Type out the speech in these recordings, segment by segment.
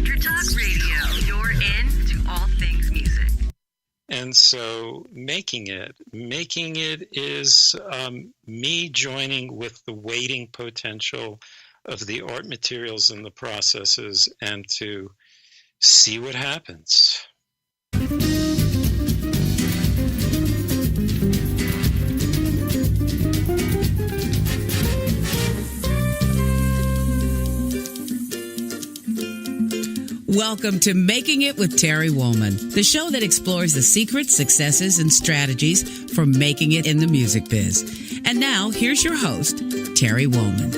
After Talk Radio, you're in to all things music. And so making it is me joining with the waiting potential of the art materials and the processes, and to see what happens. Welcome to Making It with Terry Woolman, the show that explores the secrets, successes, and strategies for making it in the music biz. And now, here's your host, Terry Woolman.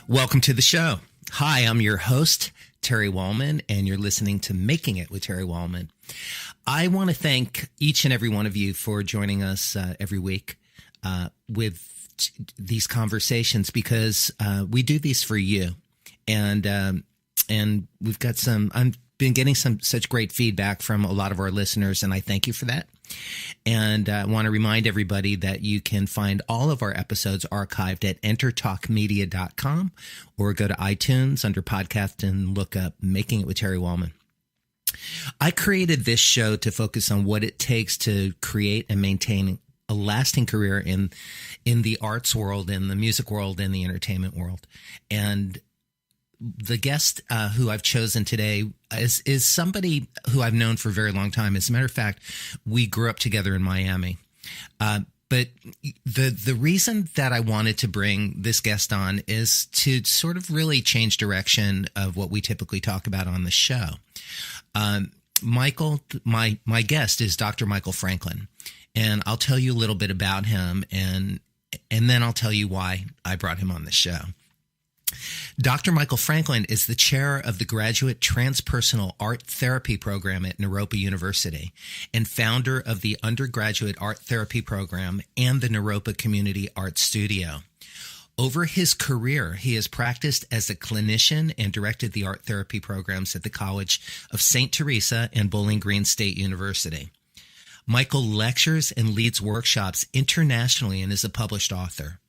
Welcome to the show. Hi, I'm your host, Terry Woolman, and you're listening to Making It with Terry Woolman. I want to thank each and every one of you for joining us every week with these conversations, because we do these for you, and we've got I've been getting such great feedback from a lot of our listeners, and I thank you for that. And I want to remind everybody that you can find all of our episodes archived at entertalkmedia.com, or go to iTunes under podcast and look up Making It with Terry Woolman. I created this show to focus on what it takes to create and maintain a lasting career in the arts world, in the music world, in the entertainment world. And the guest who I've chosen today is somebody who I've known for a very long time. As a matter of fact, we grew up together in Miami. But the reason that I wanted to bring this guest on is to sort of really change direction of what we typically talk about on the show. Michael, my guest is Dr. Michael Franklin, and I'll tell you a little bit about him, and then I'll tell you why I brought him on the show. Dr. Michael Franklin is the chair of the graduate Transpersonal Art Therapy program at Naropa University, and founder of the undergraduate art therapy program and the Naropa Community Art Studio. Over his career, he has practiced as a clinician and directed the art therapy programs at the College of St. Teresa and Bowling Green State University. Michael lectures and leads workshops internationally and is a published author.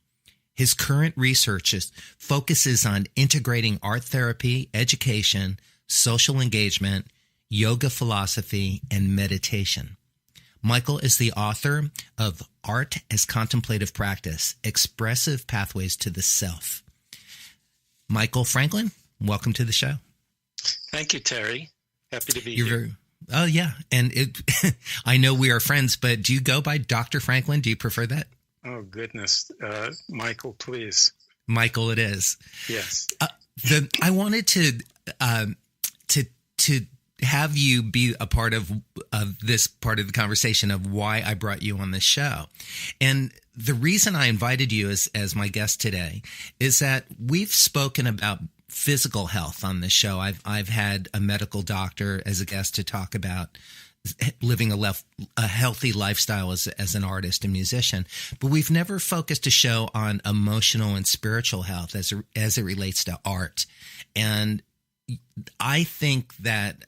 His current research focuses on integrating art therapy, education, social engagement, yoga philosophy, and meditation. Michael is the author of Art as Contemplative Practice, Expressive Pathways to the Self. Michael Franklin, welcome to the show. Thank you, Terry. Happy to be here. Oh, yeah. And I know we are friends, but do you go by Dr. Franklin? Do you prefer that? Oh, goodness. Michael, please. Michael, it is. Yes. I wanted to have you be a part of this part of the conversation of why I brought you on this show. And the reason I invited you as my guest today is that we've spoken about physical health on this show. I've had a medical doctor as a guest to talk about living a healthy lifestyle as an artist and musician, but we've never focused a show on emotional and spiritual health as it relates to art. And I think that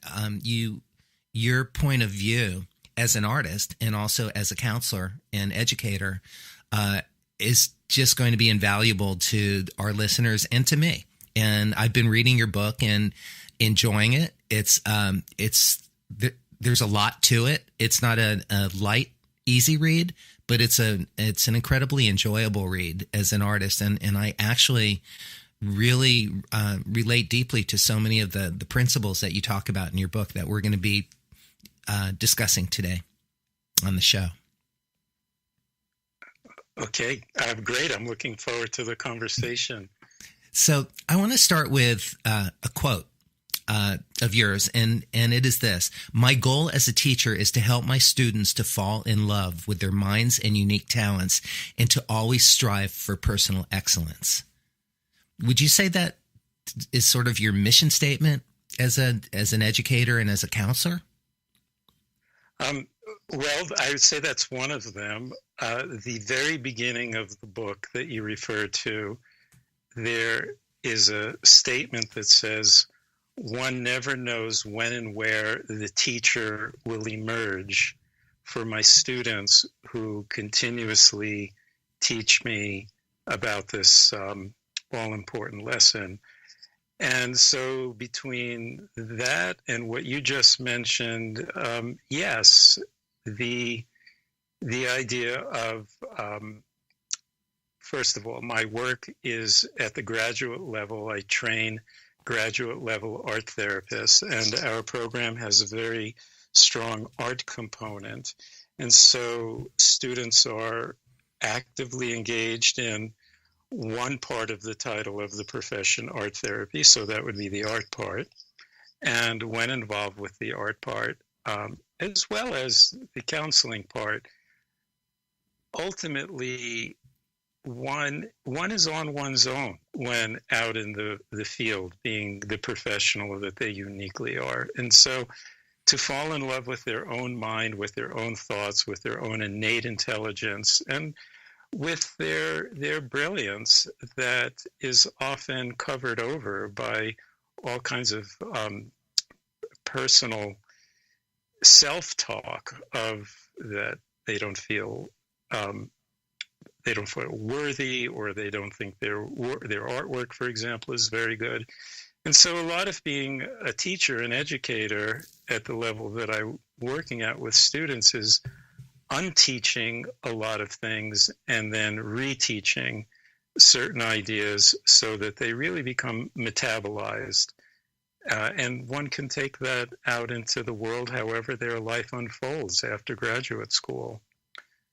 your point of view as an artist and also as a counselor and educator is just going to be invaluable to our listeners and to me. And I've been reading your book and enjoying it. There's a lot to it. It's not a light, easy read, but it's an incredibly enjoyable read as an artist. And I actually really relate deeply to so many of the principles that you talk about in your book that we're going to be discussing today on the show. Okay, great. I'm looking forward to the conversation. So I want to start with a quote of yours, and it is this: "My goal as a teacher is to help my students to fall in love with their minds and unique talents, and to always strive for personal excellence." Would you say that is sort of your mission statement as an educator and as a counselor? Well, I would say that's one of them. The very beginning of the book that you refer to, there is a statement that says, "One never knows when and where the teacher will emerge, for my students who continuously teach me about this all-important lesson. And so between that and what you just mentioned, yes, the idea of, first of all, my work is at the graduate level. I train graduate level art therapists, and our program has a very strong art component. And so students are actively engaged in one part of the title of the profession, art therapy, so that would be the art part. And when involved with the art part, as well as the counseling part, ultimately, one is on one's own when out in the field, being the professional that they uniquely are. And so to fall in love with their own mind, with their own thoughts, with their own innate intelligence, and with their brilliance that is often covered over by all kinds of personal self-talk of that they don't feel worthy, or they don't think their artwork, for example, is very good. And so a lot of being a teacher, an educator at the level that I'm working at with students is unteaching a lot of things and then reteaching certain ideas so that they really become metabolized. And one can take that out into the world however their life unfolds after graduate school.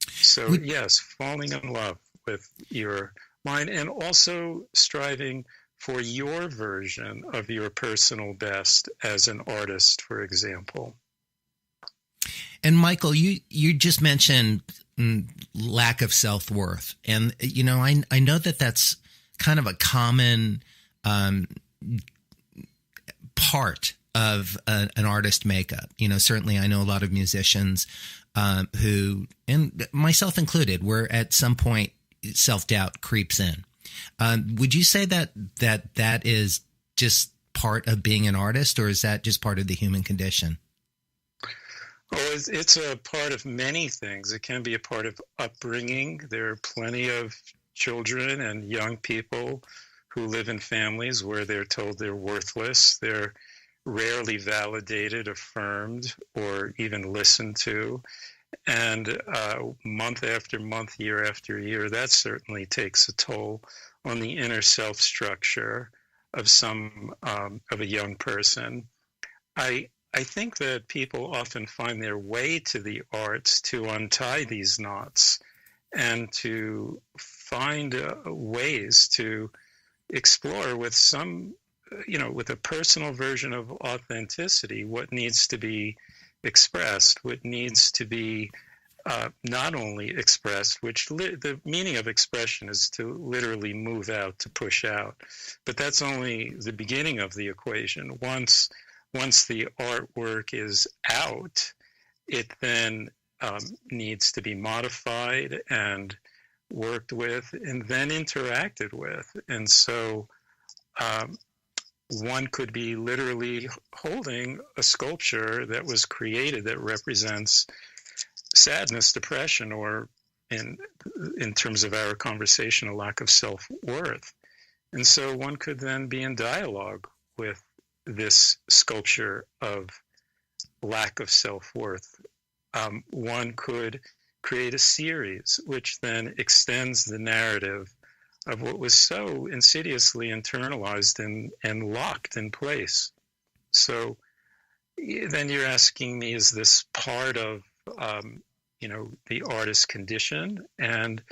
So yes, falling in love with your mind and also striving for your version of your personal best as an artist, for example. And Michael, you just mentioned lack of self-worth. And, you know, I know that that's kind of a common part of an artist makeup. You know, certainly I know a lot of musicians who, and myself included, where at some point self-doubt creeps in. Would you say that is just part of being an artist, or is that just part of the human condition? Well, it's a part of many things. It can be a part of upbringing. There are plenty of children and young people who live in families where they're told they're worthless. They're rarely validated, affirmed, or even listened to. And month after month, year after year, that certainly takes a toll on the inner self structure of of a young person. I think that people often find their way to the arts to untie these knots and to find ways to explore with some, with a personal version of authenticity, what needs to be expressed, what needs to be not only expressed, which the meaning of expression is to literally move out, to push out. But that's only the beginning of the equation. Once the artwork is out, it then needs to be modified and worked with and then interacted with. And so one could be literally holding a sculpture that was created that represents sadness, depression, or in terms of our conversation, a lack of self-worth. And so one could then be in dialogue with this sculpture of lack of self-worth. One could create a series which then extends the narrative of what was so insidiously internalized and locked in place. So then you're asking me, is this part of the artist's condition? And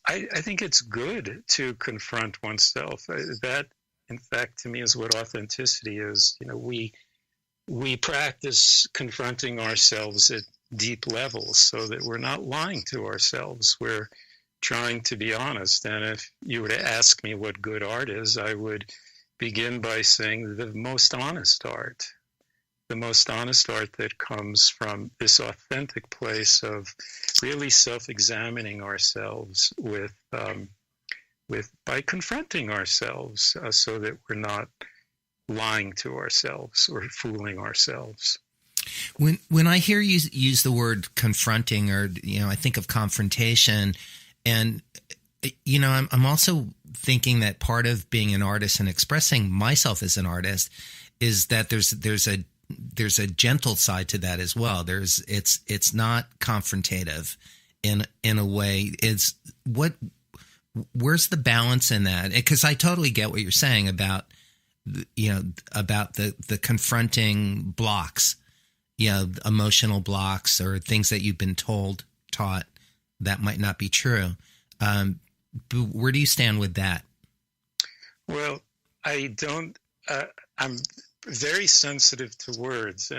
I think it's good to confront oneself. That, in fact, to me, is what authenticity is. We practice confronting ourselves at deep levels so that we're not lying to ourselves. We're trying to be honest. And if you were to ask me what good art is, I would begin by saying the most honest art that comes from this authentic place of really self-examining ourselves by confronting ourselves so that we're not lying to ourselves or fooling ourselves. When I hear you use the word confronting, or I think of confrontation, and I'm also thinking that part of being an artist and expressing myself as an artist is that there's a gentle side to that as well. It's not confrontative in a way. Where's the balance in that? Because I totally get what you're saying about the confronting blocks, emotional blocks or things that you've been taught that might not be true. But where do you stand with that? Well, I don't. I'm very sensitive to words,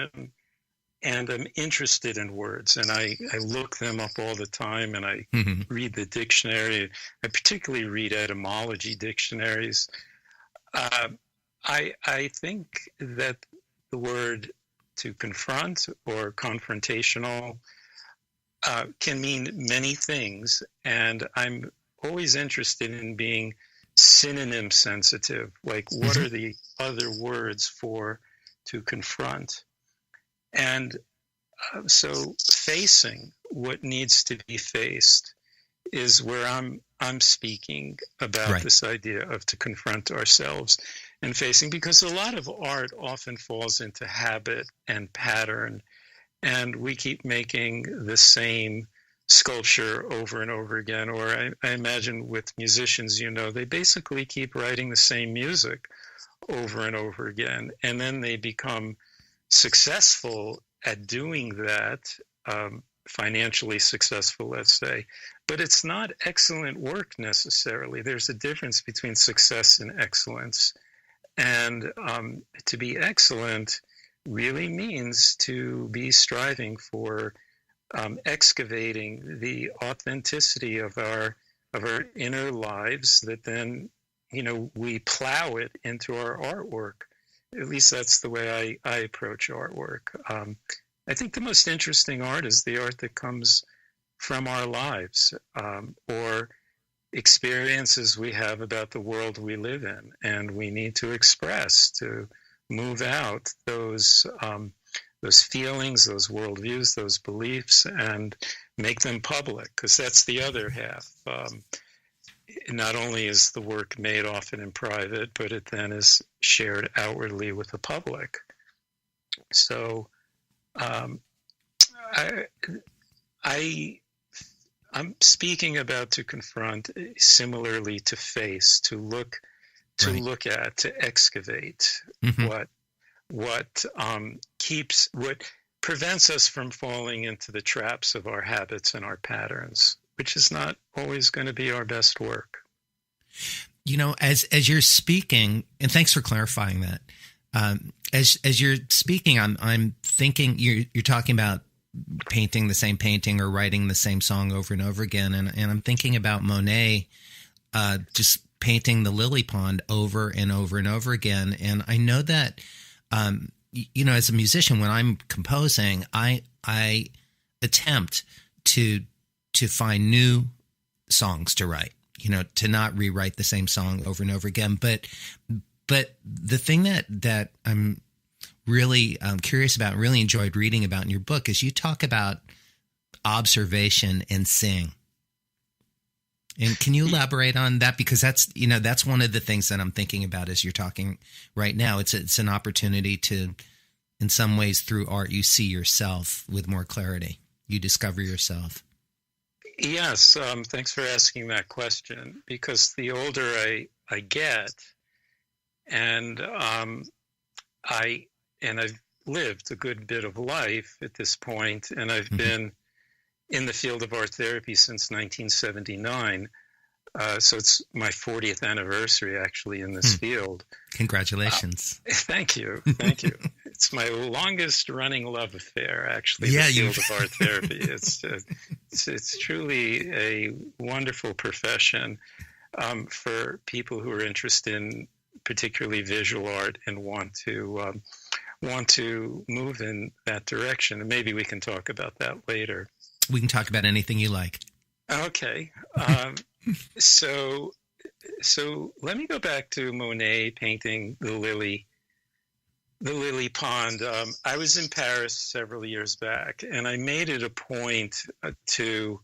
and I'm interested in words, and I look them up all the time, and I read the dictionary. I particularly read etymology dictionaries. I think that the word to confront or confrontational can mean many things, and I'm always interested in being synonym sensitive. Like, what are the other words for to confront? And so facing what needs to be faced is where I'm speaking about this idea of to confront ourselves and facing, because a lot of art often falls into habit and pattern, and we keep making the same sculpture over and over again. Or I imagine with musicians, they basically keep writing the same music over and over again, and then they become successful at doing that, financially successful, let's say, but it's not excellent work necessarily. There's a difference between success and excellence. And to be excellent really means to be striving for excavating the authenticity of our inner lives, that then we plow it into our artwork. At least that's the way I approach artwork. I think the most interesting art is the art that comes from our lives, or experiences we have about the world we live in, and we need to express, to move out those feelings, those worldviews, those beliefs, and make them public, because that's the other half. Not only is the work made often in private, but it then is shared outwardly with the public. So I'm speaking about to confront similarly to face, to look at, to excavate what prevents us from falling into the traps of our habits and our patterns, which is not always going to be our best work. As you're speaking, and thanks for clarifying that. As you're speaking, I'm thinking you're talking about painting the same painting or writing the same song over and over again, and I'm thinking about Monet just painting the lily pond over and over and over again. And I know that as a musician, when I'm composing, I attempt to find new songs to write, to not rewrite the same song over and over again. But the thing that I'm really curious about, really enjoyed reading about in your book, is you talk about observation and seeing. And can you elaborate on that? Because that's one of the things that I'm thinking about as you're talking right now. It's an opportunity to, in some ways, through art, you see yourself with more clarity. You discover yourself. Yes. Thanks for asking that question, because the older I get, and I've lived a good bit of life at this point, and I've been in the field of art therapy since 1979. So it's my 40th anniversary, actually, in this field. Congratulations. Thank you. Thank you. It's my longest running love affair, actually, the field of art therapy. It's truly a wonderful profession for people who are interested in particularly visual art and want to move in that direction. And maybe we can talk about that later. We can talk about anything you like. Okay. So let me go back to Monet painting the lily The Lily Pond. I was in Paris several years back, and I made it a point to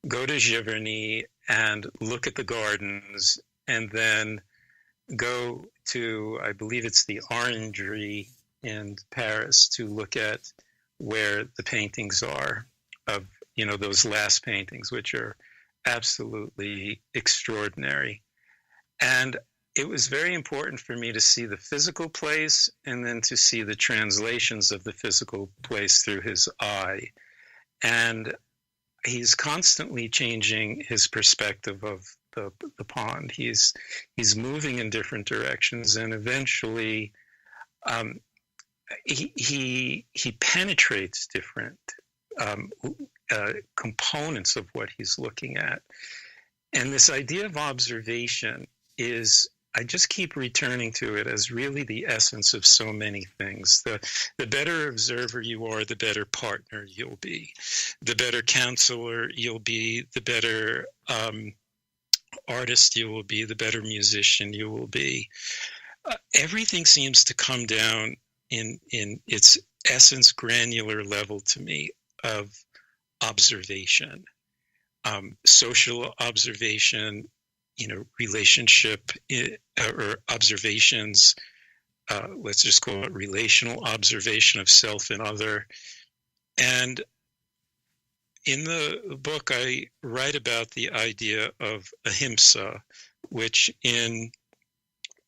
go to Giverny and look at the gardens, and then go to, I believe it's the Orangery in Paris, to look at where the paintings are of, those last paintings, which are absolutely extraordinary. And it was very important for me to see the physical place and then to see the translations of the physical place through his eye. And he's constantly changing his perspective of the pond. He's moving in different directions, and eventually he penetrates different components of what he's looking at. And this idea of observation is, I just keep returning to it as really the essence of so many things. The better observer you are, the better partner you'll be. The better counselor you'll be, the better artist you will be, the better musician you will be. Everything seems to come down in its essence, granular level to me, of observation, social observation, relationship or observations. Let's just call it relational observation of self and other. And in the book, I write about the idea of ahimsa, which in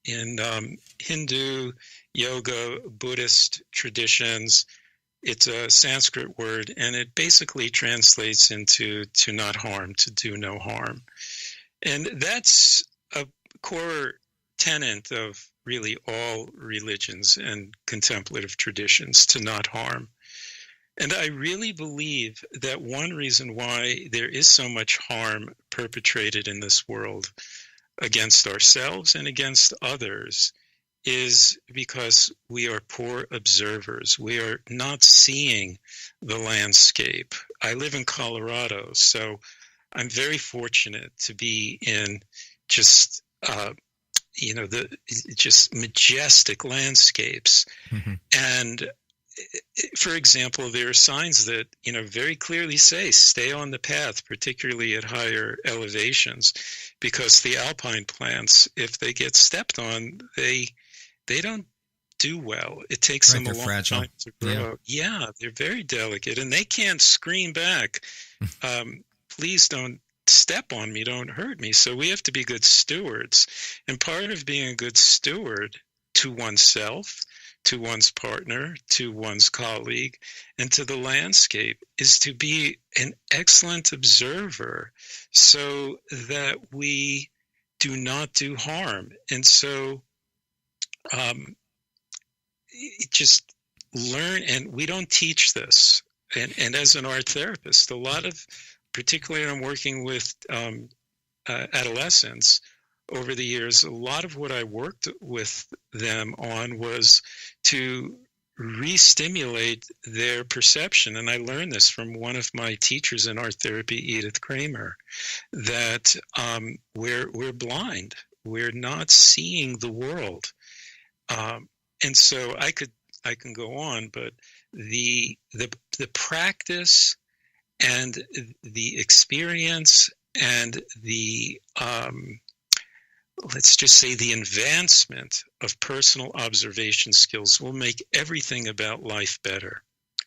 Hindu, yoga, Buddhist traditions, it's a Sanskrit word, and it basically translates into to not harm, to do no harm. And that's a core tenet of really all religions and contemplative traditions, to not harm. And I really believe that one reason why there is so much harm perpetrated in this world against ourselves and against others is because we are poor observers. We are not seeing the landscape. I live in Colorado, so I'm very fortunate to be in just, the just majestic landscapes. Mm-hmm. And for example, there are signs that, very clearly say, stay on the path, particularly at higher elevations, because the alpine plants, if they get stepped on, they don't do well. It takes them a long time to grow. Yeah, they're very delicate, and they can't scream back, please don't step on me, don't hurt me. So we have to be good stewards. And part of being a good steward to oneself, to one's partner, to one's colleague, and to the landscape is to be an excellent observer so that we do not do harm. And so just learn, and we don't teach this. And as an art therapist, a lot of, particularly when I'm working with adolescents over the years, a lot of what I worked with them on was to re-stimulate their perception. And I learned this from one of my teachers in art therapy, Edith Kramer, that we're blind. We're not seeing the world. And so I can go on, but the practice and the experience and the let's just say the advancement of personal observation skills will make everything about life better.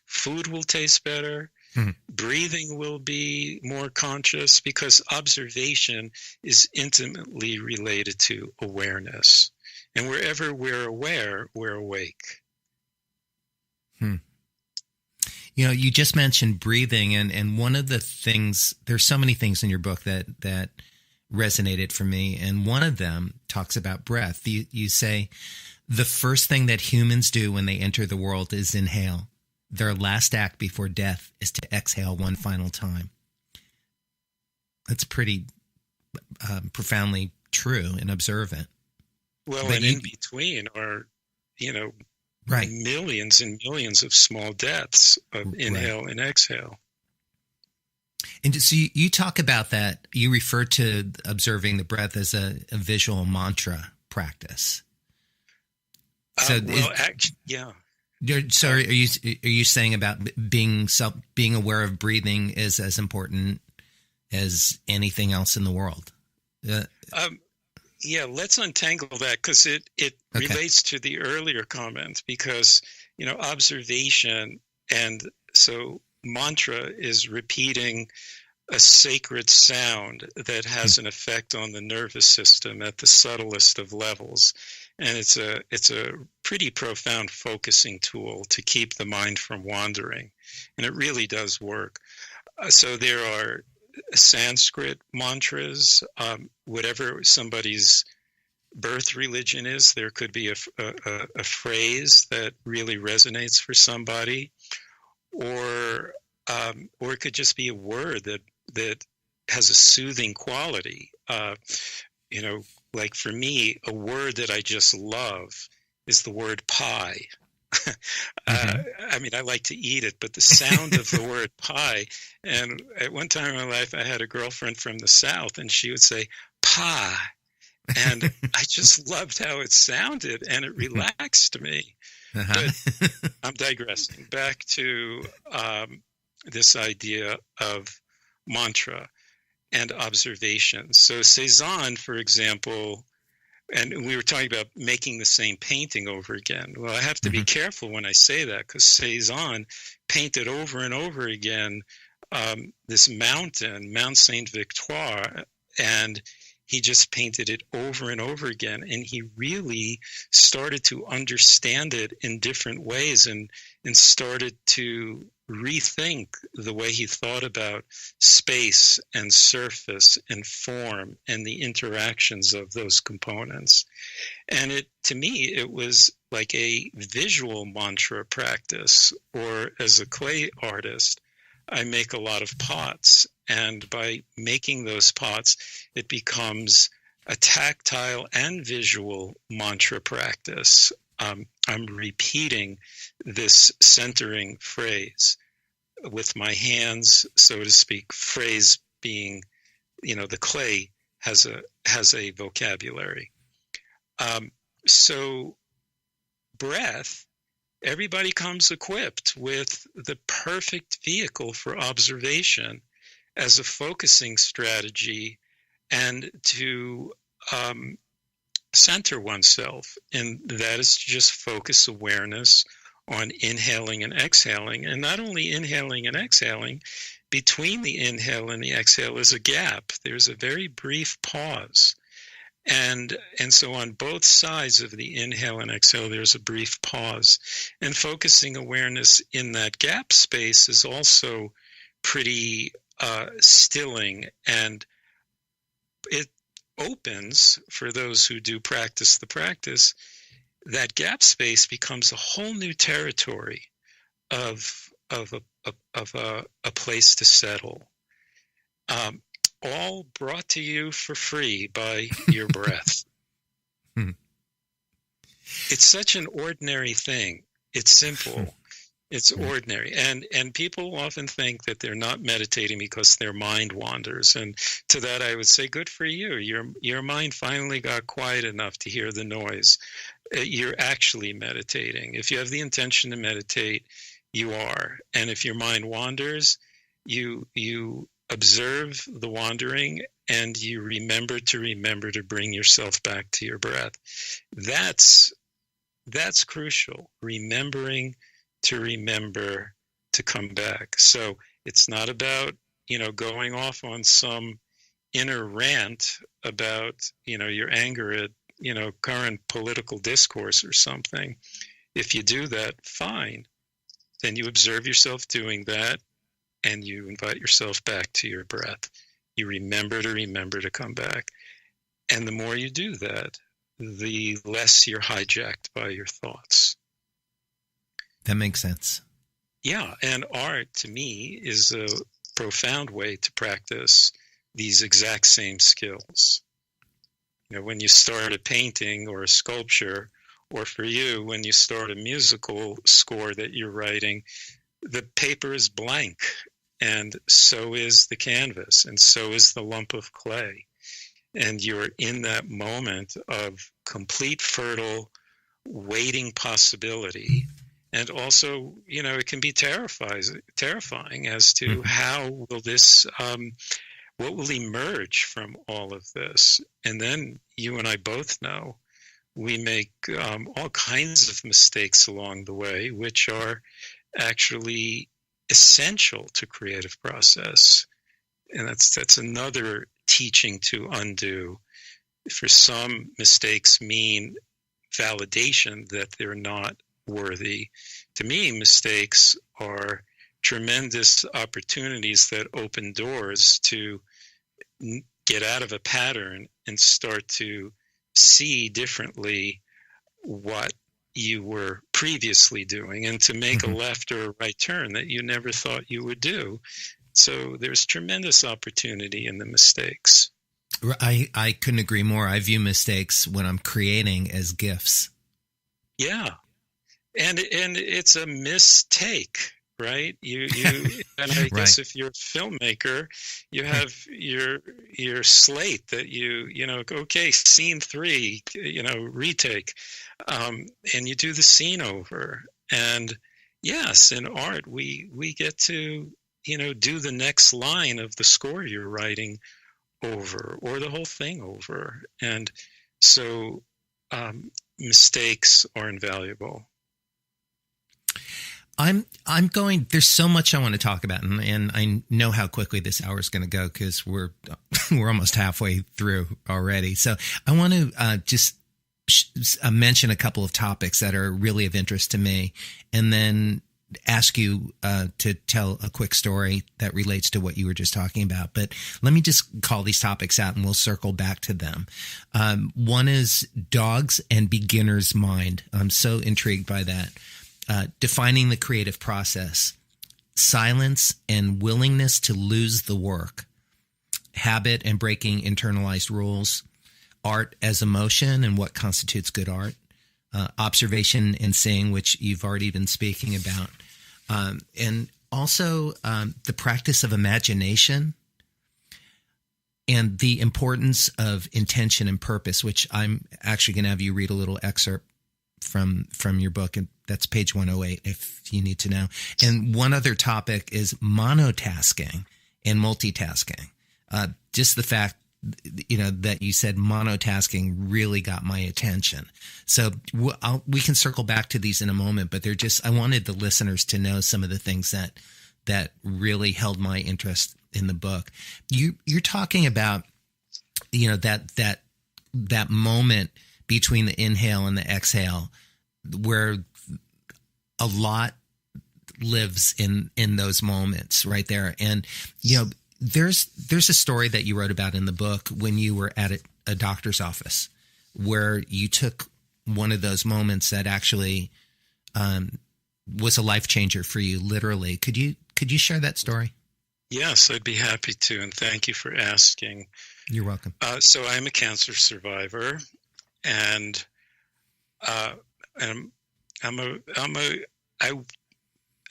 Food will taste better. Mm-hmm. Breathing will be more conscious, because observation is intimately related to awareness. And wherever we're aware, we're awake. You just mentioned breathing, and one of the things, there's so many things in your book that resonated for me, and one of them talks about breath. You say, the first thing that humans do when they enter the world is inhale. Their last act before death is to exhale one final time. That's pretty profoundly true and observant. Well, but in between are, right, millions and millions of small deaths of inhale and exhale. And so you talk about that. You refer to observing the breath as a visual mantra practice. So, yeah. So, are you saying about being aware of breathing is as important as anything else in the world? Yeah, let's untangle that, because it relates to the earlier comment, because, observation, and so mantra is repeating a sacred sound that has an effect on the nervous system at the subtlest of levels. And it's a pretty profound focusing tool to keep the mind from wandering. And it really does work. So there are Sanskrit mantras, whatever somebody's birth religion is, there could be a phrase that really resonates for somebody, or it could just be a word that has a soothing quality. Like for me, a word that I just love is the word pie. I mean, I like to eat it, but the sound of the word pie. And at one time in my life, I had a girlfriend from the South, and she would say pie. And I just loved how it sounded, and it relaxed me. But I'm digressing. Back to this idea of mantra and observation. So Cezanne, for example, and we were talking about making the same painting over again. Well, I have to be careful when I say that, because Cezanne painted over and over again this mountain, Mount Saint Victoire, and he just painted it over and over again. And he really started to understand it in different ways, and started to rethink the way he thought about space and surface and form and the interactions of those components. And to me, it was like a visual mantra practice. Or as a clay artist, I make a lot of pots, and by making those pots, it becomes a tactile and visual mantra practice. I'm repeating this centering phrase with my hands, so to speak, phrase being, the clay has a vocabulary. So breath, everybody comes equipped with the perfect vehicle for observation as a focusing strategy, and to center oneself. And that is to just focus awareness on inhaling and exhaling. And not only inhaling and exhaling, between the inhale and the exhale is a gap. There's a very brief pause. And so on both sides of the inhale and exhale, there's a brief pause. And focusing awareness in that gap space is also pretty stilling, and it opens, for those who do practice the practice, that gap space becomes a whole new territory of a place to settle. All brought to you for free by your breath. It's such an ordinary thing. It's simple. It's ordinary. And people often think that they're not meditating because their mind wanders. And to that, I would say, good for you. Your mind finally got quiet enough to hear the noise. You're actually meditating. If you have the intention to meditate, you are. And if your mind wanders, you observe the wandering, and you remember to bring yourself back to your breath. That's crucial. Remembering to remember to come back. So it's not about, going off on some inner rant about, your anger at, current political discourse or something. If you do that, fine. Then you observe yourself doing that, and you invite yourself back to your breath. You remember to come back. And the more you do that, the less you're hijacked by your thoughts. That makes sense. Yeah, and art, to me, is a profound way to practice these exact same skills. When you start a painting or a sculpture, or for you, when you start a musical score that you're writing, the paper is blank, and so is the canvas, and so is the lump of clay. And you're in that moment of complete fertile waiting possibility. And also, it can be terrifying as to how will this, what will emerge from all of this. And then you and I both know we make all kinds of mistakes along the way, which are actually essential to creative process. And that's another teaching to undo. For some, mistakes mean validation that they're not worthy. To me, mistakes are tremendous opportunities that open doors to get out of a pattern and start to see differently what you were previously doing, and to make a left or a right turn that you never thought you would do. So there's tremendous opportunity in the mistakes. I couldn't agree more. I view mistakes when I'm creating as gifts. Yeah. And it's a mistake, right? You and I guess if you're a filmmaker, you have your slate that okay, scene 3, retake, and you do the scene over. And yes, in art, we get to do the next line of the score you're writing over, or the whole thing over. And so mistakes are invaluable. There's so much I want to talk about, and I know how quickly this hour is going to go because we're almost halfway through already. So I want to just mention a couple of topics that are really of interest to me, and then ask you to tell a quick story that relates to what you were just talking about. But let me just call these topics out and we'll circle back to them. One is dogs and beginner's mind. I'm so intrigued by that. Defining the creative process, silence and willingness to lose the work, habit and breaking internalized rules, art as emotion and what constitutes good art, observation and seeing, which you've already been speaking about, and also the practice of imagination and the importance of intention and purpose, which I'm actually going to have you read a little excerpt from your book, and that's page 108 if you need to know. And one other topic is monotasking and multitasking. Just the fact that you said monotasking really got my attention. So we can circle back to these in a moment, but I wanted the listeners to know some of the things that really held my interest in the book. You're talking about, that moment between the inhale and the exhale, where a lot lives in those moments right there. And, there's a story that you wrote about in the book when you were at a doctor's office where you took one of those moments that actually was a life changer for you, literally. Could you share that story? Yes, I'd be happy to. And thank you for asking. You're welcome. So I'm a cancer survivor, and I'm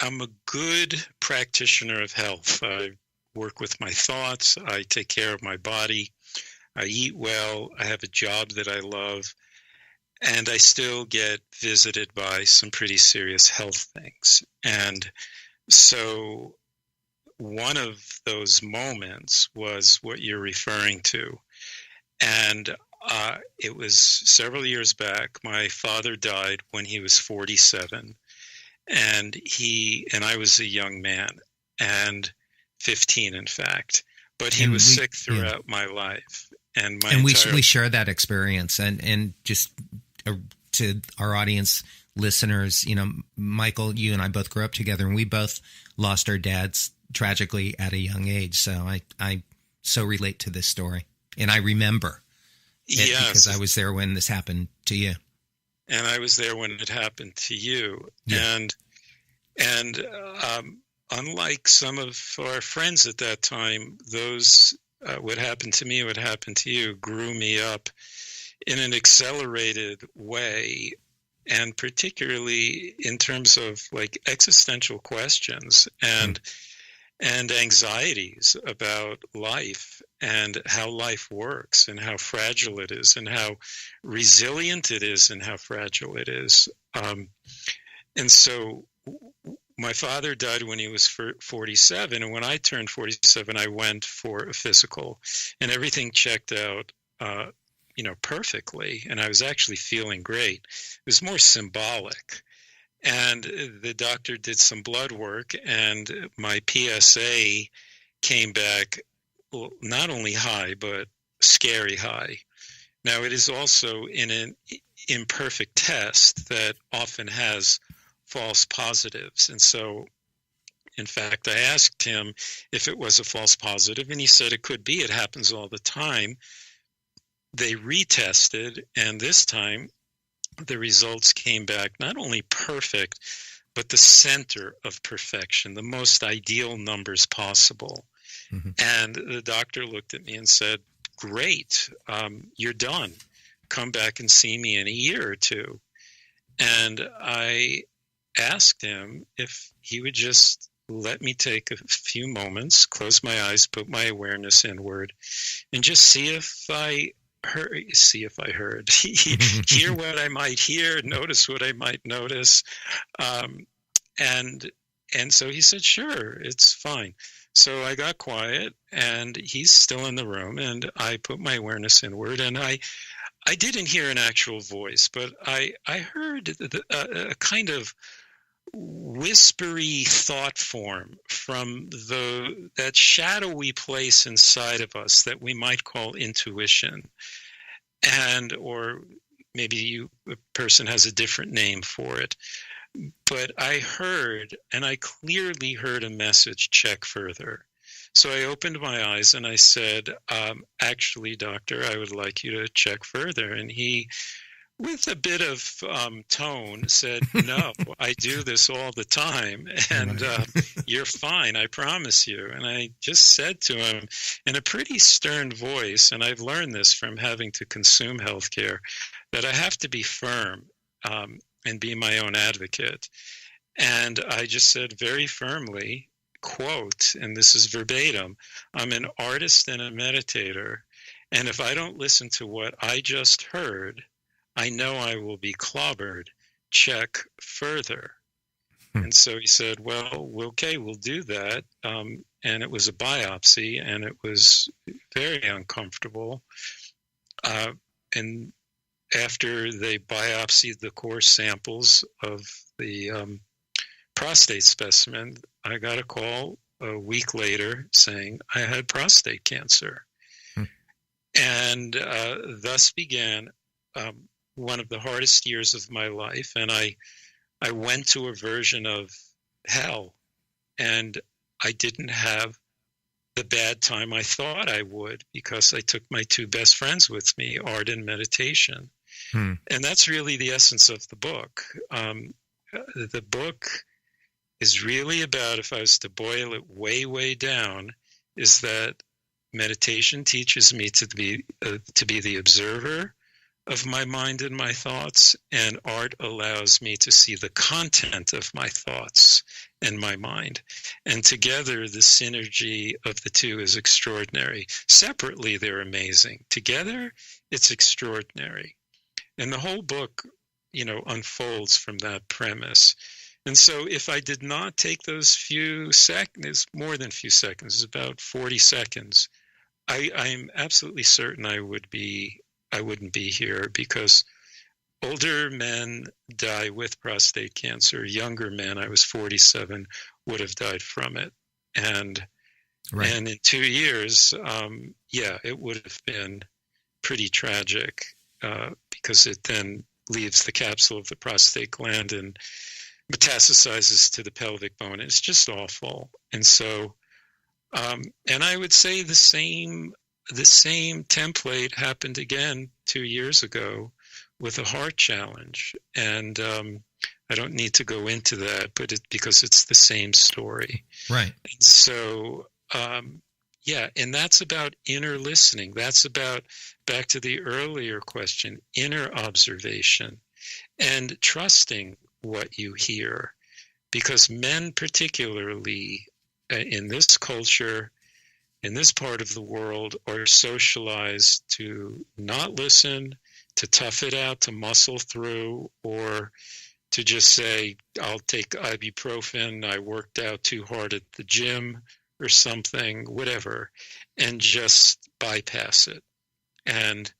a good practitioner of health. I work with my thoughts. I take care of my body. I eat well. I have a job that I love, and I still get visited by some pretty serious health things. And so one of those moments was what you're referring to. And it was several years back. My father died when he was 47, and I was a young man, and 15, in fact. But he was sick throughout my life, we share that experience. And just to our audience listeners, Michael, you and I both grew up together, and we both lost our dads tragically at a young age. So I so relate to this story, and I remember. Yes, because I was there when this happened to you. And I was there when it happened to you. Yeah. And unlike some of our friends at that time, those what happened to me, what happened to you, grew me up in an accelerated way, and particularly in terms of like existential questions. And and anxieties about life and how life works and how fragile it is and how resilient it is and how fragile it is. And so my father died when he was 47, and when I turned 47, I went for a physical, and everything checked out, perfectly, and I was actually feeling great. It was more symbolic, and the doctor did some blood work, and my PSA came back not only high, but scary high. Now, it is also in an imperfect test that often has false positives. And so, in fact, I asked him if it was a false positive, and he said it could be. It happens all the time. They retested, and this time the results came back not only perfect, but the center of perfection, the most ideal numbers possible. Mm-hmm. And the doctor looked at me and said, "Great, you're done. Come back and see me in a year or two." And I asked him if he would just let me take a few moments, close my eyes, put my awareness inward, and just see if I heard, hear what I might hear, notice what I might notice. And so he said, "Sure, it's fine." So I got quiet, and he's still in the room, and I put my awareness inward, and I didn't hear an actual voice, but I heard a kind of whispery thought form from that shadowy place inside of us that we might call intuition, or maybe a person has a different name for it. But I heard, and I clearly heard a message: check further. So I opened my eyes and I said, "Actually, doctor, I would like you to check further." And he, with a bit of tone, said, "No, I do this all the time, and you're fine, I promise you." And I just said to him in a pretty stern voice, and I've learned this from having to consume healthcare, that I have to be firm and be my own advocate. And I just said very firmly, quote, and this is verbatim, "I'm an artist and a meditator, and if I don't listen to what I just heard, I know I will be clobbered. Check further." And so he said, "Well, okay, we'll do that." And it was a biopsy, and it was very uncomfortable. And after they biopsied the coarse samples of the prostate specimen, I got a call a week later saying I had prostate cancer. And thus began one of the hardest years of my life, and I went to a version of hell, and I didn't have the bad time I thought I would, because I took my two best friends with me, art and meditation. And that's really the essence of the book. The book is really about, if I was to boil it way, way down, is that meditation teaches me to be the observer of my mind and my thoughts, and art allows me to see the content of my thoughts and my mind. And together, the synergy of the two is extraordinary. Separately, they're amazing. Together, it's extraordinary. And the whole book, unfolds from that premise. And so if I did not take those few seconds, more than few seconds, it's about 40 seconds, I'm absolutely certain I wouldn't be here, because older men die with prostate cancer. Younger men, I was 47, would have died from it. And in 2 years, it would have been pretty tragic, because it then leaves the capsule of the prostate gland and metastasizes to the pelvic bone. It's just awful. And so, and I would say the same template happened again 2 years ago with a heart challenge. And I don't need to go into that, but because it's the same story. Right. And so, and that's about inner listening. That's about, back to the earlier question, inner observation and trusting what you hear. Because men particularly in this culture, in this part of the world, are socialized to not listen, to tough it out, to muscle through, or to just say, I'll take ibuprofen, I worked out too hard at the gym or something, whatever, and just bypass it. And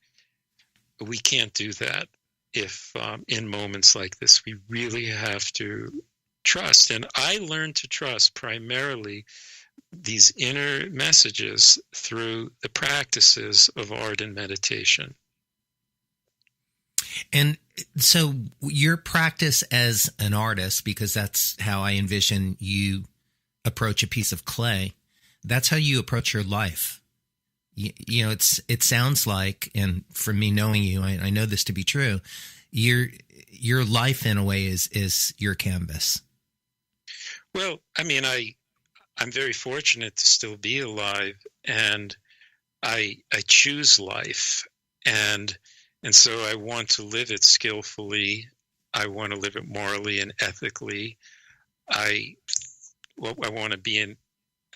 we can't do that if in moments like this, we really have to trust. And I learned to trust primarily these inner messages through the practices of art and meditation. And so your practice as an artist, because that's how I envision you approach a piece of clay, that's how you approach your life. You know, it sounds like, and from me knowing you, I know this to be true, your life in a way is your canvas. Well, I mean, I'm very fortunate to still be alive, and I choose life, and so I want to live it skillfully. I want to live it morally and ethically. I want to be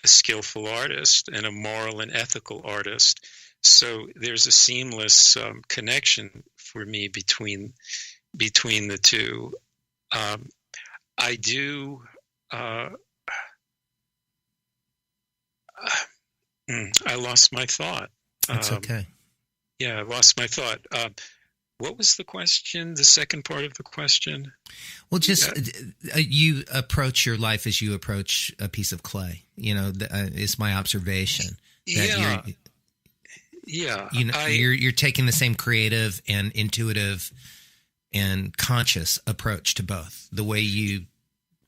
a skillful artist and a moral and ethical artist. So there's a seamless connection for me between the two. I do. I lost my thought. That's okay. Yeah, I lost my thought. What was the question? The second part of the question? Well, just you approach your life as you approach a piece of clay. You know, is my observation. That you're taking the same creative and intuitive and conscious approach to both. The way you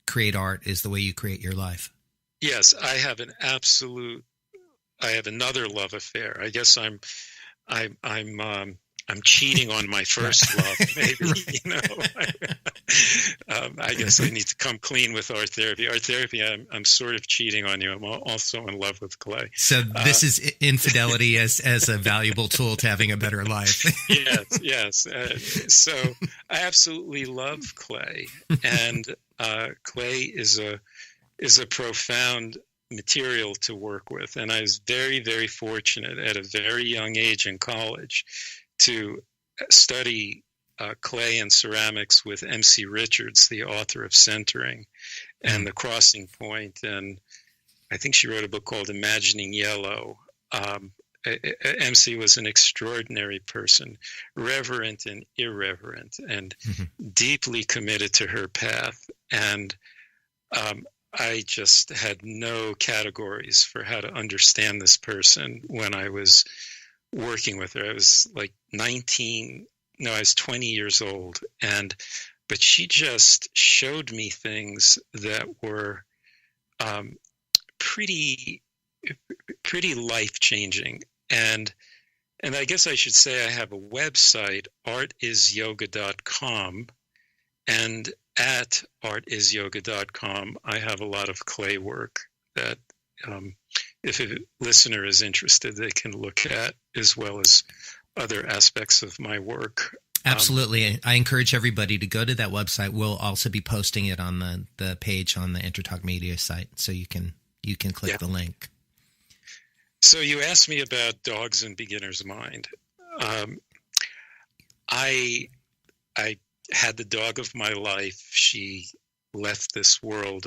create art is the way you create your life. Yes, I have another love affair. I guess I'm cheating on my first love, maybe. You know, I guess I need to come clean with art therapy. Art therapy, I'm sort of cheating on you. I'm also in love with clay. So this is infidelity as a valuable tool to having a better life. Yes. So I absolutely love clay, and clay is a profound material to work with. And I was very, very fortunate at a very young age in college to study clay and ceramics with M.C. Richards, the author of Centering and The Crossing Point. And I think she wrote a book called Imagining Yellow. M.C. was an extraordinary person, reverent and irreverent, and deeply committed to her path. And I just had no categories for how to understand this person when I was working with her. I was like 20 years old. But she just showed me things that were pretty life-changing. And I guess I should say I have a website, artisyoga.com, and at artisyoga.com, I have a lot of clay work that if a listener is interested, they can look at, as well as other aspects of my work. Absolutely. I encourage everybody to go to that website. We'll also be posting it on the page on the Intertalk Media site, so you can click the link. So you asked me about dogs in beginner's mind. I had the dog of my life. She left this world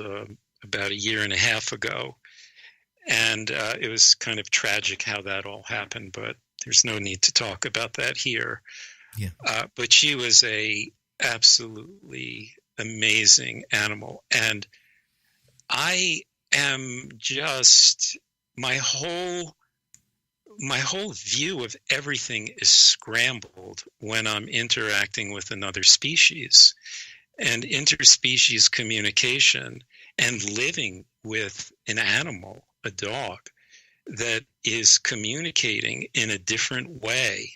about a year and a half ago. And it was kind of tragic how that all happened, but there's no need to talk about that here. Yeah. But she was a absolutely amazing animal. And I am just, my whole view of everything is scrambled when I'm interacting with another species. And interspecies communication and living with an animal, a dog, that is communicating in a different way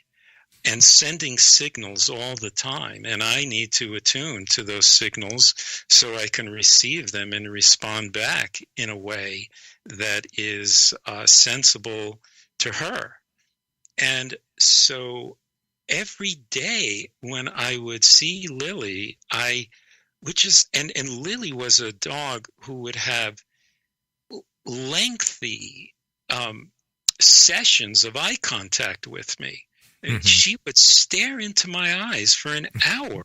and sending signals all the time. And I need to attune to those signals so I can receive them and respond back in a way that is sensible to her. And so every day when I would see Lily, I would just, and Lily was a dog who would have lengthy sessions of eye contact with me. And she would stare into my eyes for an hour.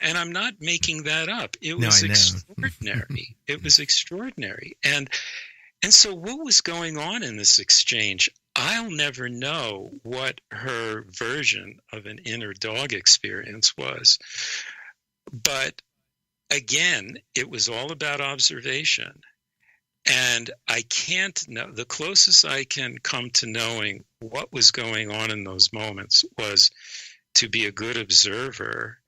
And I'm not making that up. It was extraordinary. It was extraordinary. And so what was going on in this exchange? I'll never know what her version of an inner dog experience was. But again, it was all about observation. And I can't know, the closest I can come to knowing what was going on in those moments was to be a good observer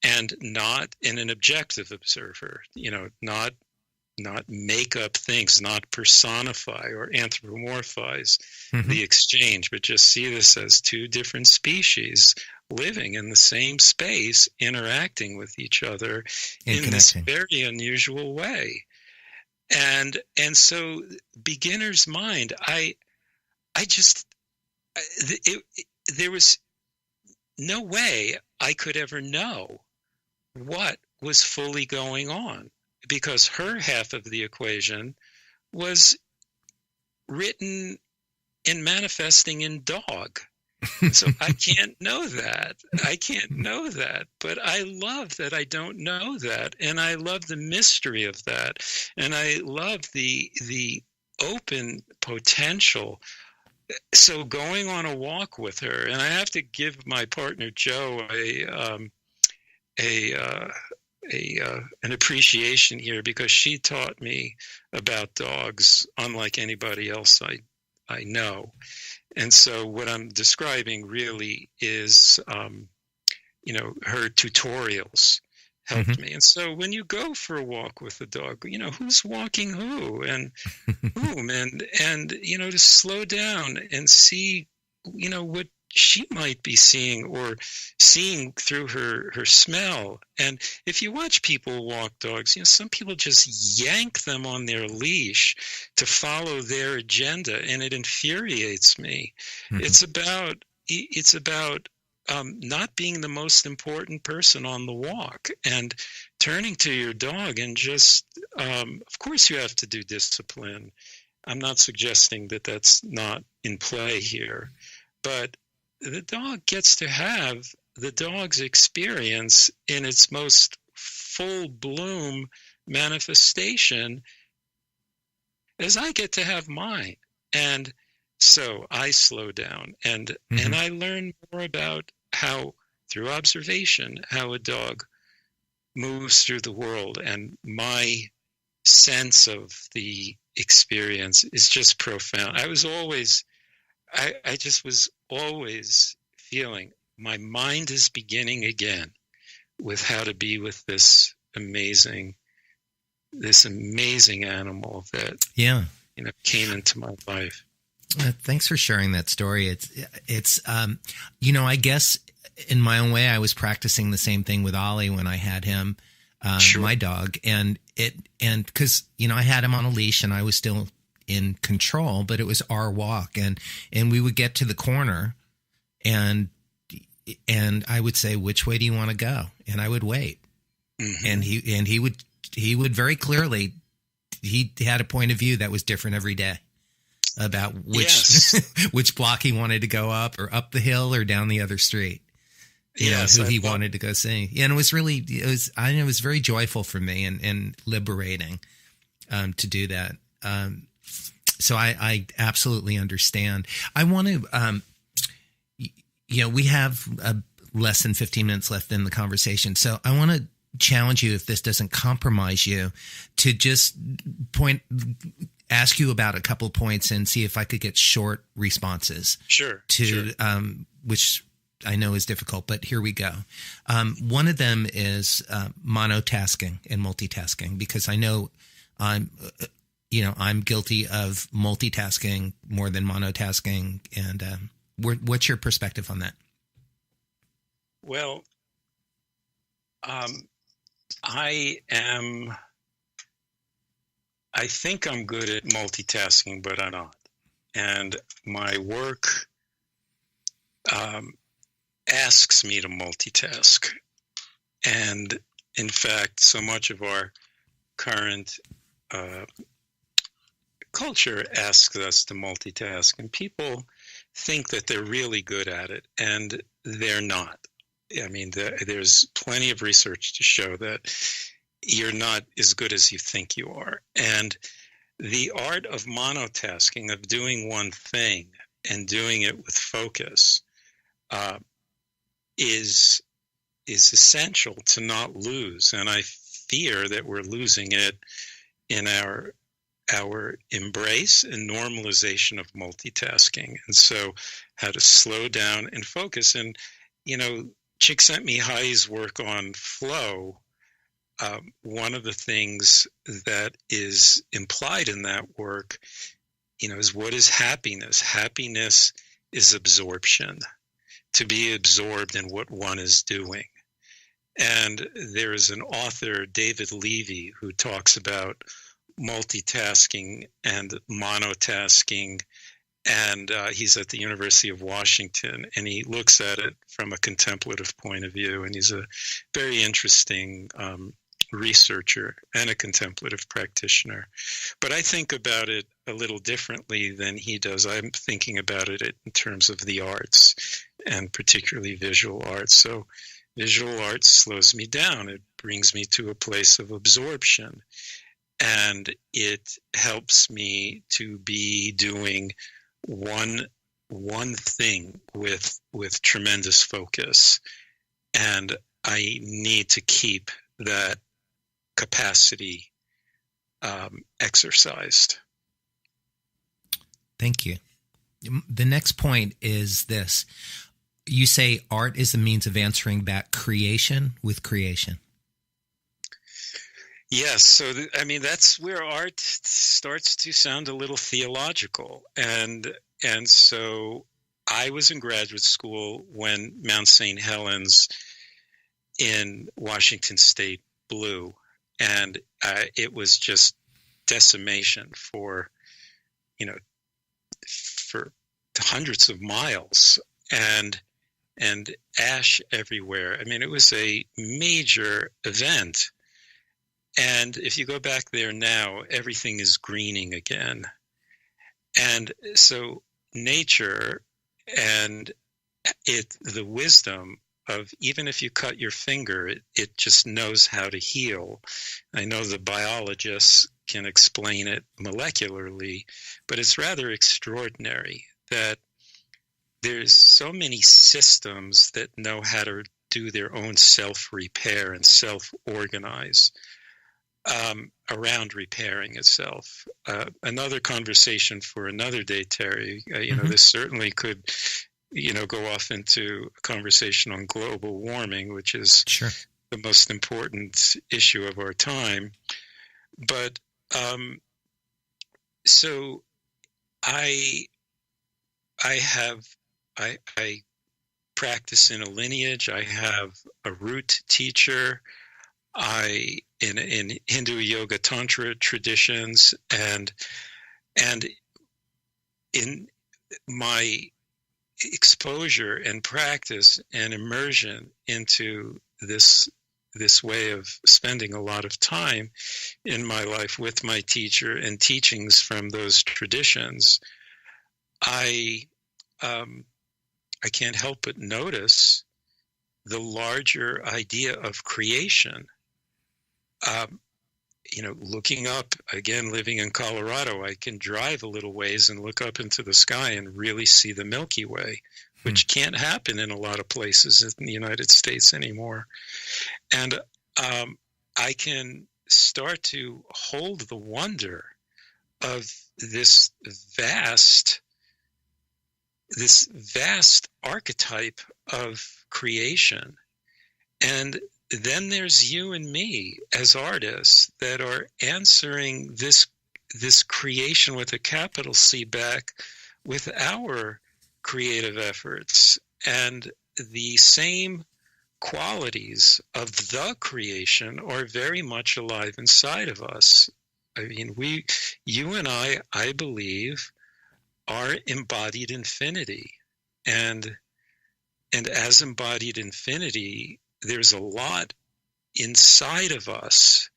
and not an objective observer, not make up things, not personify or anthropomorphize the exchange, but just see this as two different species living in the same space, interacting with each other in this very unusual way. And so beginner's mind, there was no way I could ever know what was fully going on, because her half of the equation was written and manifesting in dog. So I can't know that. But I love that I don't know that. And I love the mystery of that. And I love the open potential. So going on a walk with her, and I have to give my partner Joe an appreciation here, because she taught me about dogs unlike anybody else I know. And so what I'm describing really is, her tutorials helped me. And so when you go for a walk with a dog, who's walking who and whom, and to slow down and see, what she might be seeing or seeing through her smell. And if you watch people walk dogs, some people just yank them on their leash to follow their agenda, and it infuriates me. It's about not being the most important person on the walk, and turning to your dog and just, of course you have to do discipline. I'm not suggesting that that's not in play here, but the dog gets to have the dog's experience in its most full bloom manifestation, as I get to have mine. And so I slow down and I learn more about how, through observation, how a dog moves through the world. And my sense of the experience is just profound. I just was always feeling my mind is beginning again with how to be with this amazing animal that came into my life. Thanks for sharing that story. It's I guess in my own way I was practicing the same thing with Ollie when I had him, my dog, and because I had him on a leash and I was still in control, but it was our walk, and we would get to the corner, and I would say, which way do you want to go? And I would wait. And he would very clearly, he had a point of view that was different every day about which block he wanted to go up, or up the hill or down the other street. Who he wanted to go see. And it was very joyful for me and liberating to do that. So I absolutely understand. I want to, we have less than 15 minutes left in the conversation. So I want to challenge you, if this doesn't compromise you, to just ask you about a couple of points and see if I could get short responses. Sure. Which I know is difficult, but here we go. One of them is monotasking and multitasking, because I know I'm guilty of multitasking more than monotasking. And what's your perspective on that? Well, I think I'm good at multitasking, but I'm not. And my work asks me to multitask. And in fact, so much of our current culture asks us to multitask, and people think that they're really good at it, and they're not. I mean, there's plenty of research to show that you're not as good as you think you are. And the art of monotasking, of doing one thing and doing it with focus, is essential to not lose. And I fear that we're losing it in our embrace and normalization of multitasking. And so how to slow down and focus. And, Csikszentmihalyi's work on flow, one of the things that is implied in that work, is what is happiness? Happiness is absorption, to be absorbed in what one is doing. And there is an author, David Levy, who talks about multitasking and monotasking, and he's at the University of Washington, and he looks at it from a contemplative point of view, and he's a very interesting researcher and a contemplative practitioner. But I think about it a little differently than he does. I'm thinking about it in terms of the arts, and particularly visual arts. So visual arts slows me down. It brings me to a place of absorption, and it helps me to be doing one thing with tremendous focus, and I need to keep that capacity exercised. Thank you. The next point is this. You say art is a means of answering back creation with creation. Yes. So, that's where art starts to sound a little theological. And so I was in graduate school when Mount St. Helens in Washington State blew. And it was just decimation for hundreds of miles, and ash everywhere. It was a major event. And if you go back there now, everything is greening again. And so nature and the wisdom of, even if you cut your finger, it just knows how to heal. I know the biologists can explain it molecularly, but it's rather extraordinary that there's so many systems that know how to do their own self-repair and self-organize around repairing itself. Another conversation for another day, Terry. This certainly could go off into a conversation on global warming, which is sure the most important issue of our time. But so I practice in a lineage. I have a root teacher. In Hindu yoga tantra traditions, and in my exposure and practice and immersion into this way of spending a lot of time in my life with my teacher and teachings from those traditions, I can't help but notice the larger idea of creation. Looking up, again, living in Colorado, I can drive a little ways and look up into the sky and really see the Milky Way, which can't happen in a lot of places in the United States anymore. And I can start to hold the wonder of this vast archetype of creation. And then there's you and me as artists that are answering this creation with a capital C back with our creative efforts, and the same qualities of the creation are very much alive inside of us. You and I believe, are embodied infinity, and as embodied infinity, there's a lot inside of us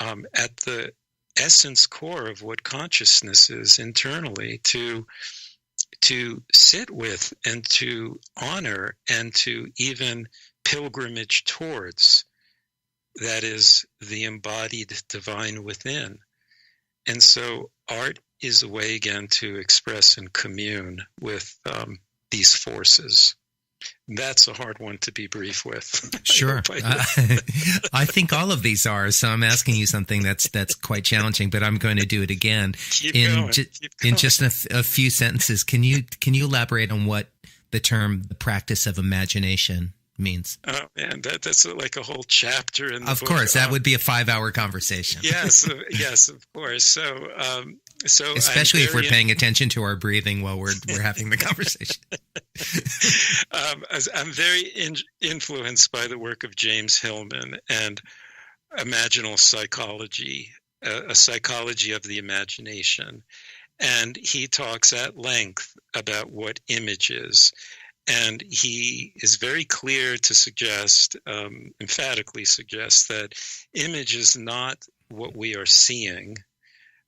at the essence core of what consciousness is internally, to sit with and to honor and to even pilgrimage towards. That is the embodied divine within. And so art is a way, again, to express and commune with these forces. That's a hard one to be brief with. Sure. I think all of these are. So I'm asking you something that's quite challenging, but I'm going to do it again. Keep going. In just a few sentences, can you elaborate on what the term "the practice of imagination" means? Oh man, that's like a whole chapter in the book. Of course, that would be a 5-hour conversation. Yes, of course. So especially if we're paying attention to our breathing while we're having the conversation. I'm very influenced by the work of James Hillman and imaginal psychology, a psychology of the imagination. And he talks at length about what image is. And he is very clear to suggest, emphatically suggest, that image is not what we are seeing.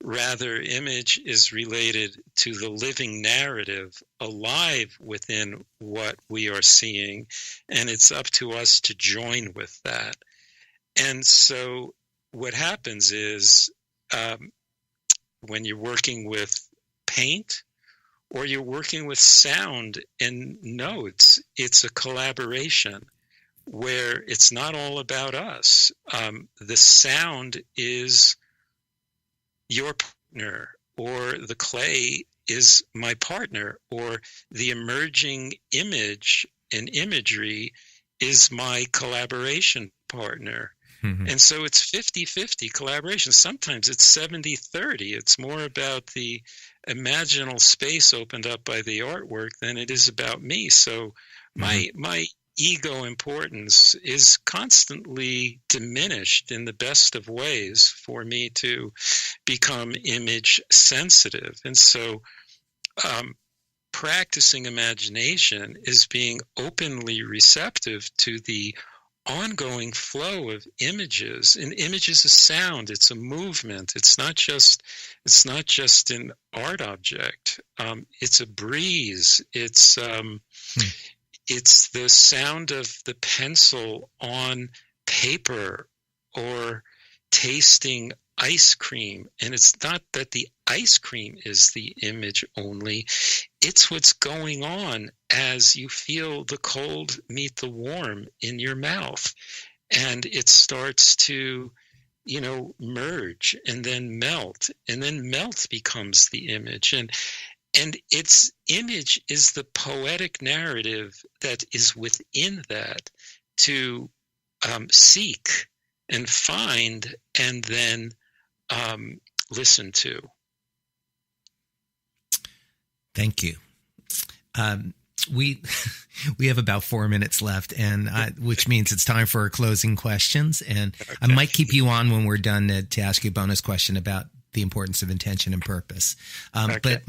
Rather, image is related to the living narrative alive within what we are seeing, and it's up to us to join with that. And so what happens is when you're working with paint or you're working with sound and notes, it's a collaboration where it's not all about us. The sound is your partner, or the clay is my partner, or the emerging image and imagery is my collaboration partner. Mm-hmm. And so it's 50-50 collaboration. Sometimes it's 70-30. It's more about the imaginal space opened up by the artwork than it is about me. So my ego importance is constantly diminished in the best of ways for me to become image sensitive. And so practicing imagination is being openly receptive to the ongoing flow of images. And image is a sound, it's a movement. It's not just an art object. It's a breeze. It's the sound of the pencil on paper, or tasting ice cream. And it's not that the ice cream is the image only. It's what's going on as you feel the cold meet the warm in your mouth. And it starts to, merge and then melt. And then melt becomes the image. And its image is the poetic narrative that is within that to seek and find and then listen to. Thank you. We have about 4 minutes left, and which means it's time for our closing questions. And okay. I might keep you on when we're done to ask you a bonus question about the importance of intention and purpose. Okay. But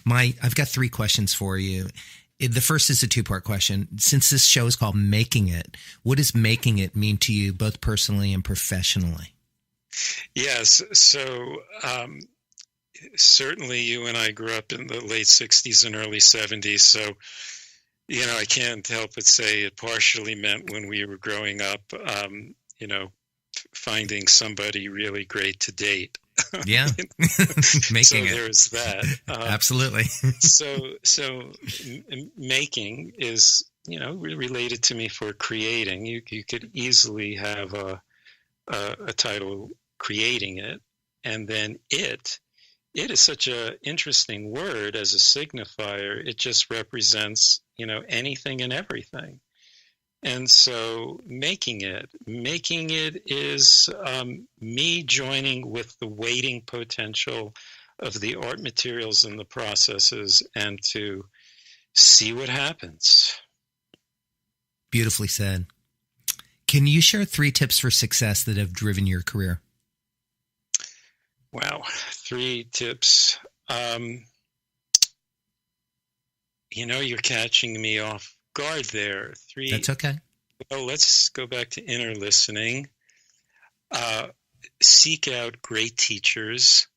I've got 3 questions for you. The first is a 2-part question. Since this show is called Making It, what does making it mean to you, both personally and professionally? Yes. So certainly you and I grew up in the late 60s and early 70s. So, I can't help but say it partially meant when we were growing up, finding somebody really great to date. Yeah. Making it. So there's that. Absolutely. So making is, related to me for creating. You could easily have a title, creating it. And then it is such an interesting word as a signifier. It just represents, anything and everything. And so making it is me joining with the waiting potential of the art materials and the processes, and to see what happens. Beautifully said. Can you share 3 tips for success that have driven your career? Wow, 3 tips. You're catching me off guard there. 3. That's okay. Well, let's go back to inner listening. seek out great teachers.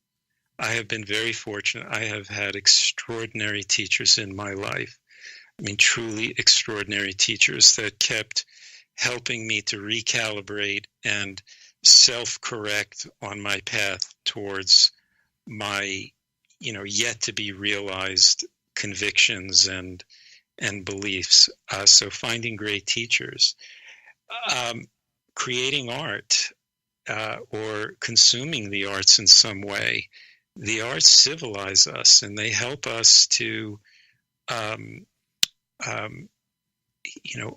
I have been very fortunate. I have had extraordinary teachers in my life. I mean, truly extraordinary teachers that kept helping me to recalibrate and self-correct on my path towards my, yet to be realized convictions and beliefs. So finding great teachers, creating art, or consuming the arts in some way. The arts civilize us, and they help us to,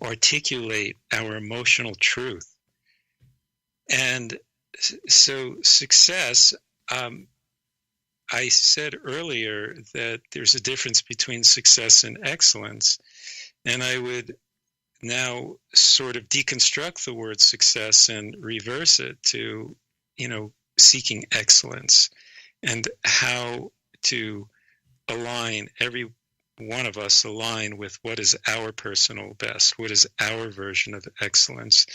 articulate our emotional truth. And so success, I said earlier that there's a difference between success and excellence. And I would now sort of deconstruct the word success and reverse it to, seeking excellence, and how to align, every one of us align with what is our personal best, what is our version of excellence.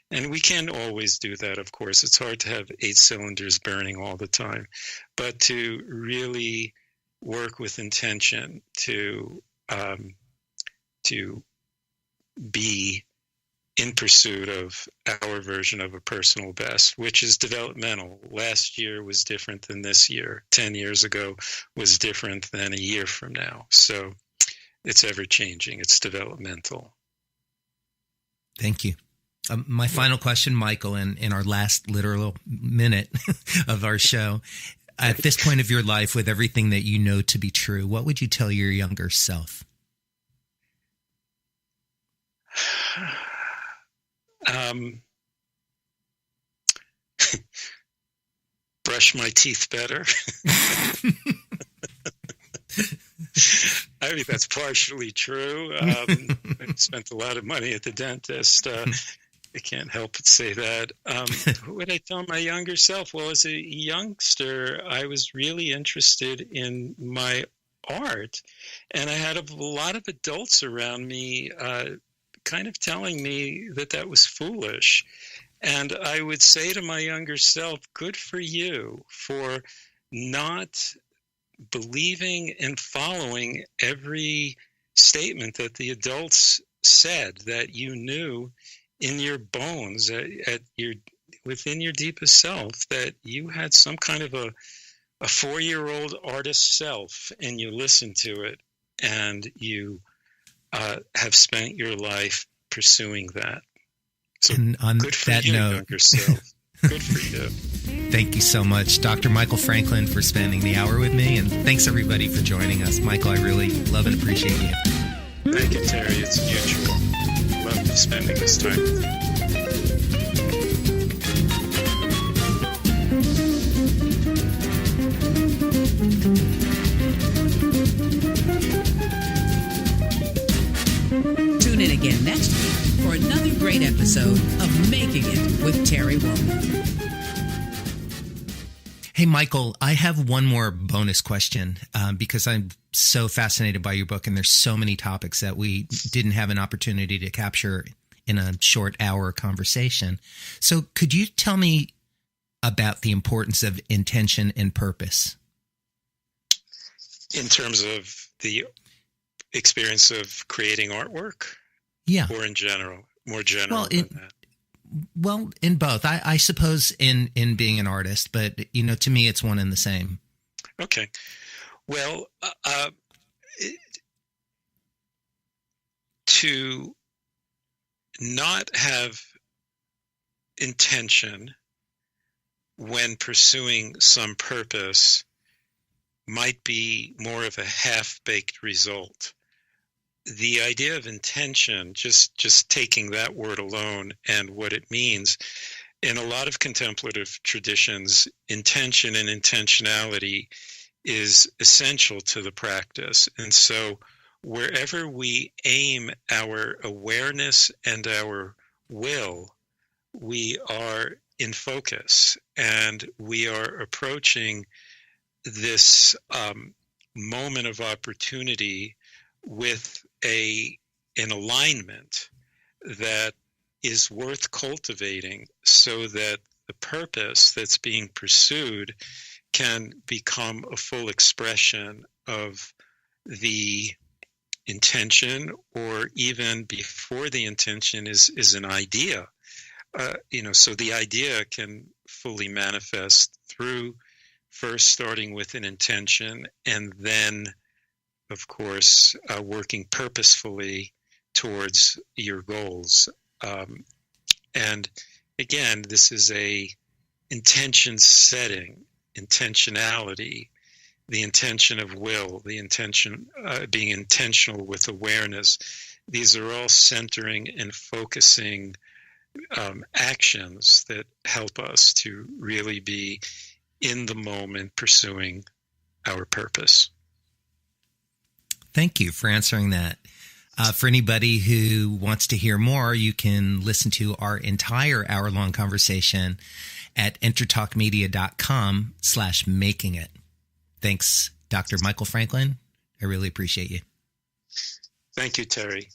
And we can't always do that, of course. It's hard to have 8 cylinders burning all the time, but to really work with intention to be in pursuit of our version of a personal best, which is developmental. Last year was different than this year. 10 years ago was different than a year from now. So it's ever-changing. It's developmental. Thank you. My final question, Michael, in our last literal minute of our show, at this point of your life, with everything that you know to be true, what would you tell your younger self? Brush my teeth better. I mean, that's partially true. I spent a lot of money at the dentist. I can't help but say that. What would I tell my younger self? Well, as a youngster, I was really interested in my art, and I had a lot of adults around me kind of telling me that was foolish. And I would say to my younger self, good for you for not believing and following every statement that the adults said, that you knew in your bones, within your deepest self, that you had some kind of a 4-year-old artist self, and you listened to it, and you have spent your life pursuing that. So and on good for that you, note, younger self. Good for you. Thank you so much, Dr. Michael Franklin, for spending the hour with me, and thanks everybody for joining us. Michael, I really love and appreciate you. Thank you, Terry. It's mutual. Love spending this time with you. Tune in again next week for another great episode of Making It with Terry Wollman. Hey, Michael, I have one more bonus question because I'm so fascinated by your book, and there's so many topics that we didn't have an opportunity to capture in a short hour conversation. So could you tell me about the importance of intention and purpose? In terms of the experience of creating artwork? Yeah. Or in general? More general than that? Well, in both. I suppose in being an artist, but, to me, it's one and the same. Okay. Well, to not have intention when pursuing some purpose might be more of a half-baked result. The idea of intention, just taking that word alone and what it means, in a lot of contemplative traditions, intention and intentionality is essential to the practice. And so wherever we aim our awareness and our will, we are in focus, and we are approaching this moment of opportunity with an alignment that is worth cultivating, so that the purpose that's being pursued can become a full expression of the intention, or even before the intention is an idea. So the idea can fully manifest through first starting with an intention, and then, of course, working purposefully towards your goals. And again, this is a intention setting, intentionality, the intention of will, the intention, being intentional with awareness. These are all centering and focusing actions that help us to really be in the moment pursuing our purpose. Thank you for answering that. For anybody who wants to hear more, you can listen to our entire hour-long conversation at entertalkmedia.com/makingit. Thanks, Dr. Michael Franklin. I really appreciate you. Thank you, Terry.